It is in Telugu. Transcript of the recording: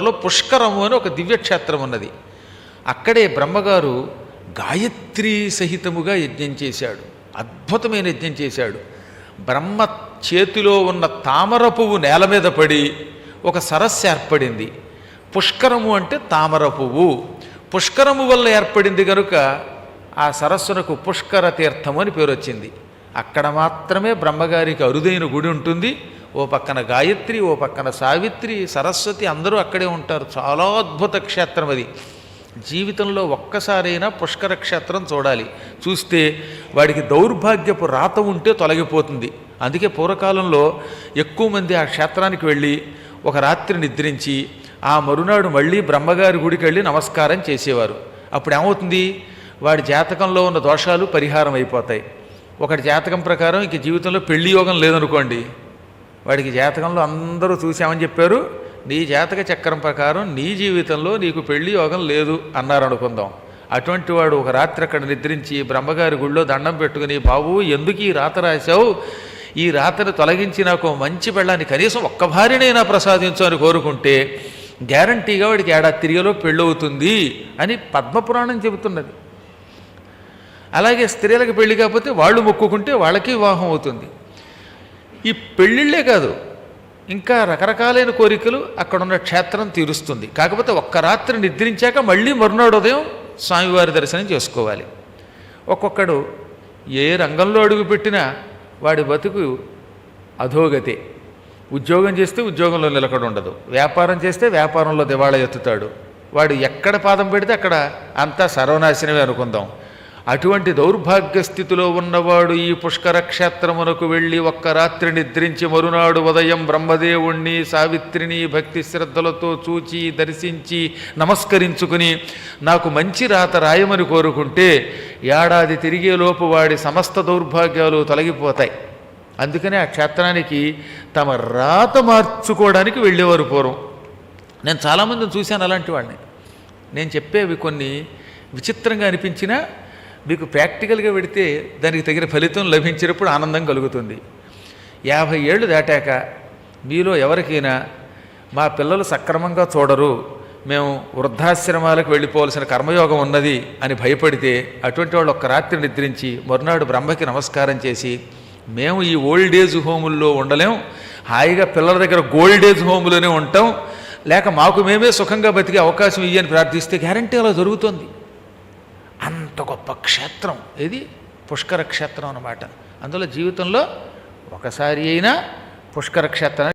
దగ్గరలో పుష్కరము అని ఒక దివ్యక్షేత్రం ఉన్నది. అక్కడే బ్రహ్మగారు గాయత్రీ సహితముగా యజ్ఞం చేశాడు. అద్భుతమైన యజ్ఞం చేశాడు. బ్రహ్మ చేతిలో ఉన్న తామర పువ్వు నేల మీద పడి ఒక సరస్సు ఏర్పడింది. పుష్కరము అంటే తామర పువ్వు. పుష్కరము వల్ల ఏర్పడింది కనుక ఆ సరస్సునకు పుష్కర తీర్థము అని పేరు వచ్చింది. అక్కడ మాత్రమే బ్రహ్మగారికి అరుదైన గుడి ఉంటుంది. ఓ పక్కన గాయత్రి, ఓ పక్కన సావిత్రి, సరస్వతి అందరూ అక్కడే ఉంటారు. చాలా అద్భుత క్షేత్రం అది. జీవితంలో ఒక్కసారైనా పుష్కర క్షేత్రం చూడాలి. చూస్తే వాడికి దౌర్భాగ్యపు రాత ఉంటే తొలగిపోతుంది. అందుకే పూర్వకాలంలో ఎక్కువ మంది ఆ క్షేత్రానికి వెళ్ళి ఒక రాత్రి నిద్రించి ఆ మరునాడు మళ్ళీ బ్రహ్మగారి గుడికి వెళ్ళి నమస్కారం చేసేవారు. అప్పుడు ఏమవుతుంది, వాడి జాతకంలో ఉన్న దోషాలు పరిహారం అయిపోతాయి. ఒకటి జాతకం ప్రకారం ఇంక జీవితంలో పెళ్లి యోగం లేదనుకోండి, వాడికి జాతకంలో అందరూ చూసామని చెప్పారు, నీ జాతక చక్రం ప్రకారం నీ జీవితంలో నీకు పెళ్లి యోగం లేదు అన్నారు అనుకుందాం. అటువంటి వాడు ఒక రాత్రి అక్కడ నిద్రించి బ్రహ్మగారి గుళ్ళో దండం పెట్టుకుని, బాబు ఎందుకు ఈ రాత రాశావు, ఈ రాతను తొలగించి నాకు మంచి పెళ్ళాన్ని కనీసం ఒక్క భార్యనైనా ప్రసాదించు అని కోరుకుంటే గ్యారంటీగా వాడికి ఏడాది తిరిగేలో పెళ్ళవుతుంది అని పద్మపురాణం చెబుతున్నది. అలాగే స్త్రీలకు పెళ్లి కాకపోతే వాళ్ళు మొక్కుకుంటే వాళ్ళకి వివాహం అవుతుంది. ఈ పెళ్ళిళ్ళే కాదు, ఇంకా రకరకాలైన కోరికలు అక్కడున్న క్షేత్రం తీరుస్తుంది. కాకపోతే ఒక్క రాత్రి నిద్రించాక మళ్ళీ మరునాడు ఉదయం స్వామివారి దర్శనం చేసుకోవాలి. ఒక్కొక్కడు ఏ రంగంలో అడుగుపెట్టినా వాడి బతుకు అధోగతే. ఉద్యోగం చేస్తే ఉద్యోగంలో నిలకడ ఉండదు, వ్యాపారం చేస్తే వ్యాపారంలో దివాళా ఎత్తుతాడు. వాడు ఎక్కడ పాదం పెడితే అక్కడ అంతా సర్వనాశనమే అనుకుందాం. అటువంటి దౌర్భాగ్య స్థితిలో ఉన్నవాడు ఈ పుష్కర క్షేత్రమునకు వెళ్ళి ఒక్క రాత్రి నిద్రించి మరునాడు ఉదయం బ్రహ్మదేవుణ్ణి సావిత్రిని భక్తి శ్రద్ధలతో చూచి దర్శించి నమస్కరించుకుని నాకు మంచి రాత రాయమని కోరుకుంటే ఏడాది తిరిగేలోపు వాడి సమస్త దౌర్భాగ్యాలు తొలగిపోతాయి. అందుకనే ఆ క్షేత్రానికి తమ రాత మార్చుకోవడానికి వెళ్ళేవారు పూర్వం. నేను చాలామందిని చూశాను అలాంటి వాడిని. నేను చెప్పేవి కొన్ని విచిత్రంగా అనిపించినా మీకు ప్రాక్టికల్గా పెడితే దానికి తగిన ఫలితం లభించినప్పుడు ఆనందం కలుగుతుంది. 50 ఏళ్ళు దాటాక మీలో ఎవరికైనా మా పిల్లలు సక్రమంగా చూడరు, మేము వృద్ధాశ్రమాలకు వెళ్ళిపోవలసిన కర్మయోగం ఉన్నది అని భయపడితే అటువంటి వాళ్ళు ఒక్క రాత్రి నిద్రించి మరునాడు బ్రహ్మకి నమస్కారం చేసి, మేము ఈ ఓల్డ్ ఏజ్ హోముల్లో ఉండలేం, హాయిగా పిల్లల దగ్గర గోల్డ్ ఏజ్ హోములోనే ఉంటాం, లేక మాకు మేమే సుఖంగా బతికే అవకాశం ఇయ్యని ప్రార్థిస్తే గ్యారంటీ అలా జరుగుతుంది. అంత గొప్ప క్షేత్రం ఇది పుష్కర క్షేత్రం అన్నమాట. అందులో జీవితంలో ఒకసారి అయినా పుష్కర క్షేత్రం